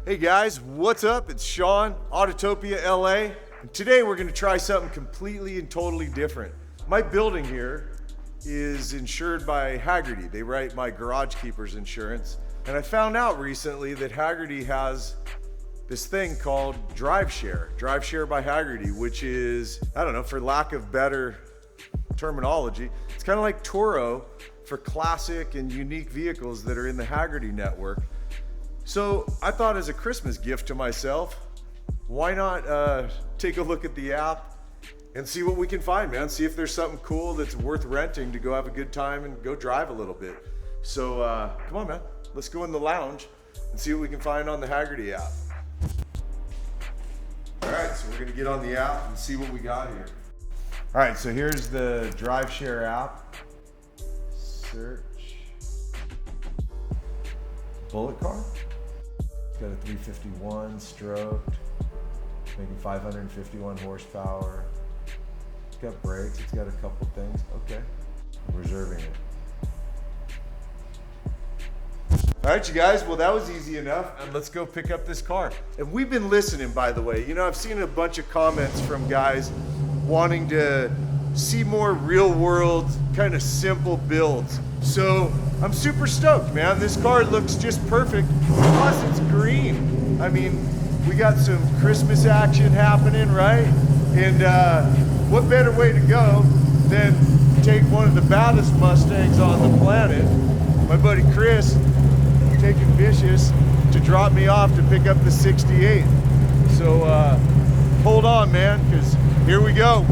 Hey guys, what's up? It's Sean, Autotopia LA, and today we're going to try something completely and totally different. My building here is insured by Hagerty. They write my garage keeper's insurance, and I found out recently that Hagerty has this thing called Drive Share by Hagerty, which is, I don't know, for lack of better terminology, it's kind of like Turo for classic and unique vehicles that are in the Hagerty network. So I thought, as a Christmas gift to myself, why not take a look at the app and see what we can find, man. See if there's something cool that's worth renting to go have a good time and go drive a little bit. So come on, man. Let's go in the lounge and see what we can find on the Hagerty app. All right, so we're gonna get on the app and see what we got here. All right, so here's the Drive Share app. Search. Bullitt car. It's got a 351 stroked, making 551 horsepower. It's got brakes, it's got a couple things. Okay, I'm reserving it. All right, you guys, well, that was easy enough, and let's go pick up this car. And we've been listening, by the way. You know, I've seen a bunch of comments from guys wanting to see more real world, kind of simple builds. So I'm super stoked, man. This car looks just perfect. Plus it's green. I mean, we got some Christmas action happening, right? And what better way to go than take one of the baddest Mustangs on the planet, my buddy Chris, taking Vicious, to drop me off to pick up the 68. So hold on, man, because here we go.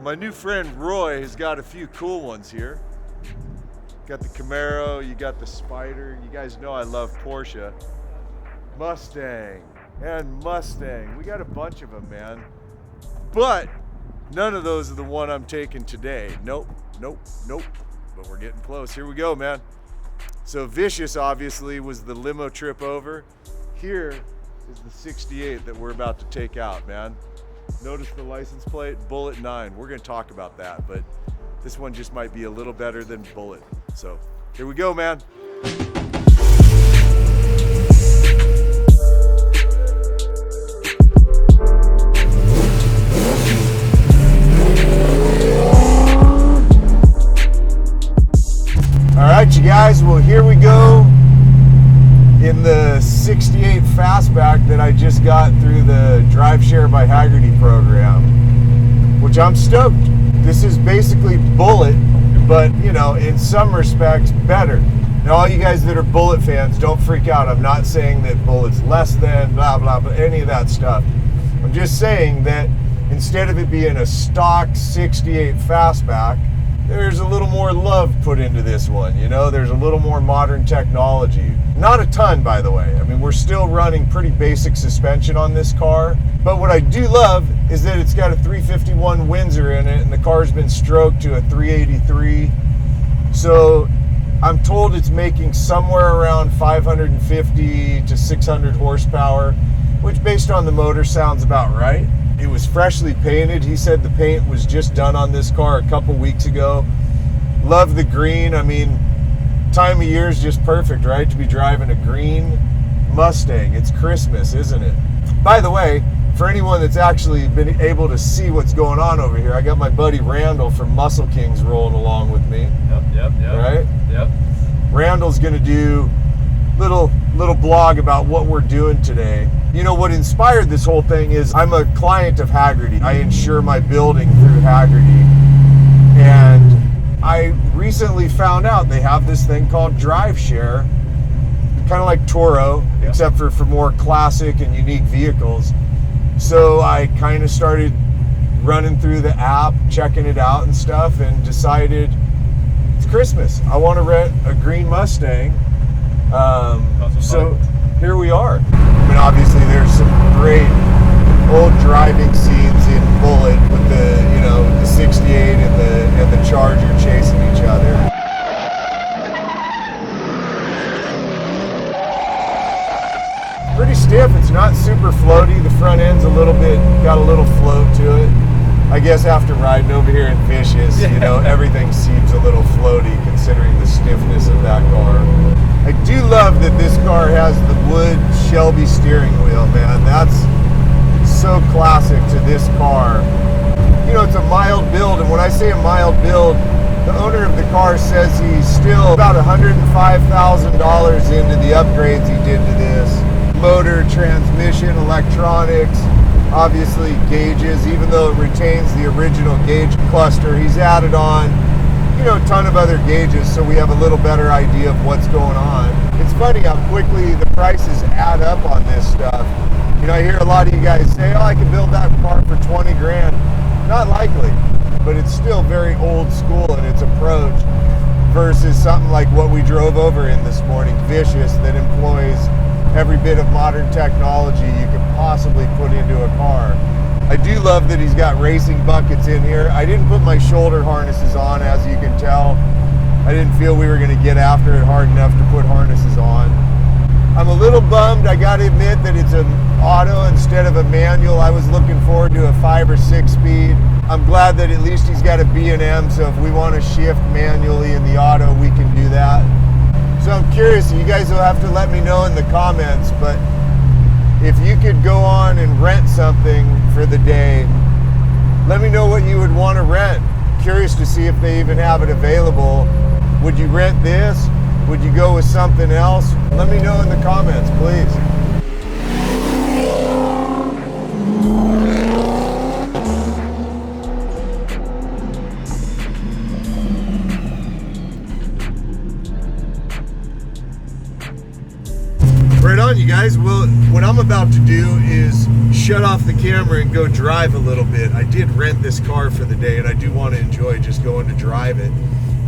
My new friend Roy has got a few cool ones here. Got the Camaro, you got the Spider. You guys know I love Porsche. Mustang and Mustang. We got a bunch of them, man. But none of those are the one I'm taking today. Nope. But we're getting close. Here we go, man. So Vicious obviously was the limo trip over. Here is the 68 that we're about to take out, man. Notice the license plate, Bullitt 9. We're gonna talk about that, but this one just might be a little better than Bullitt. So here we go, man. All right, you guys, well, here we go in the 68 Fastback that I just got through the Drive Share by Hagerty program, which I'm stoked. This is basically Bullitt, but, you know, in some respects better. Now, all you guys that are Bullitt fans, don't freak out. I'm not saying that Bullitt's less than, blah, blah, blah, any of that stuff. I'm just saying that instead of it being a stock 68 Fastback, there's a little more love put into this one, you know? There's a little more modern technology. Not a ton, by the way. I mean, we're still running pretty basic suspension on this car. But what I do love is that it's got a 351 Windsor in it, and the car's been stroked to a 383. So I'm told it's making somewhere around 550 to 600 horsepower, which based on the motor sounds about right. It was freshly painted. He said the paint was just done on this car a couple weeks ago. Love the green. I mean, time of year is just perfect, right? To be driving a green Mustang. It's Christmas, isn't it? By the way, for anyone that's actually been able to see what's going on over here, I got my buddy Randall from Muscle Kings rolling along with me. Yep. Right? Yep. Randall's gonna do little blog about what we're doing today. You know, what inspired this whole thing is I'm a client of Hagerty. I insure my building through Hagerty. And I recently found out they have this thing called Drive Share, kind of like Turo, except for more classic and unique vehicles. So I kind of started running through the app, checking it out and stuff, and decided it's Christmas. I want to rent a green Mustang. So here we are. I mean, obviously there's some great old driving scenes in Bullitt with the, you know, the 68 and the Charger chasing each other. pretty stiff. It's not super floaty. The front end's a little bit, got a little float to it. I guess after riding over here in Vicious, you know, everything seems a little floaty considering the stiffness of that car. I do love that this car has the wood Shelby steering wheel, man. That's so classic to this car. You know, it's a mild build, and when I say a mild build, the owner of the car says he's still about $105,000 into the upgrades he did to this. Motor, transmission, electronics, obviously gauges, even though it retains the original gauge cluster, he's added on, you know, a ton of other gauges so we have a little better idea of what's going on. It's funny how quickly the prices add up on this stuff. You know, I hear a lot of you guys say, oh, I can build that car for 20 grand. Not likely, but it's still very old school in its approach versus something like what we drove over in this morning, Vicious, that employs every bit of modern technology you could possibly put into a car. I do love that he's got racing buckets in here. I didn't put my shoulder harnesses on, as you can tell. I didn't feel we were going to get after it hard enough to put harnesses on. I'm a little bummed, I got to admit, that it's an auto instead of a manual. I was looking forward to a 5 or 6 speed. I'm glad that at least he's got a B&M, so if we want to shift manually in the auto, we can do that. So I'm curious, you guys will have to let me know in the comments, but if you could go on and rent something for the day, let me know what you would want to rent. Curious to see if they even have it available. Would you rent this? Would you go with something else? Let me know in the comments, please. Right on, you guys. Well, what I'm about to do is shut off the camera and go drive a little bit. I did rent this car for the day, and I do want to enjoy just going to drive it.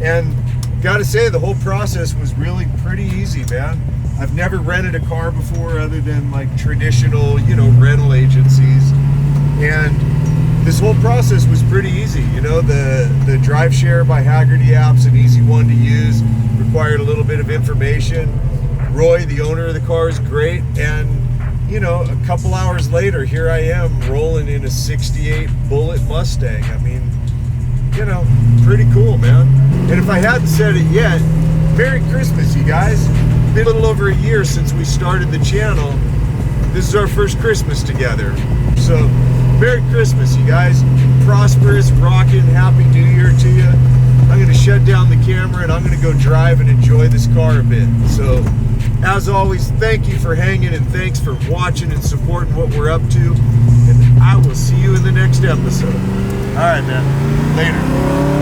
And gotta say, the whole process was really pretty easy, man. I've never rented a car before other than like traditional, you know, rental agencies. And this whole process was pretty easy. You know, the Drive Share by Hagerty app's an easy one to use. Required a little bit of information. Roy, the owner of the car, is great. And, you know, a couple hours later, here I am rolling in a 68 Bullitt Mustang. I mean, you know, pretty cool, man. And if I hadn't said it yet, Merry Christmas, you guys. Been a little over a year since we started the channel. This is our first Christmas together. So, Merry Christmas, you guys. Prosperous, rockin', Happy New Year to you. I'm going to shut down the camera and I'm going to go drive and enjoy this car a bit. So, as always, thank you for hanging and thanks for watching and supporting what we're up to. And I will see you in the next episode. All right, man. Later.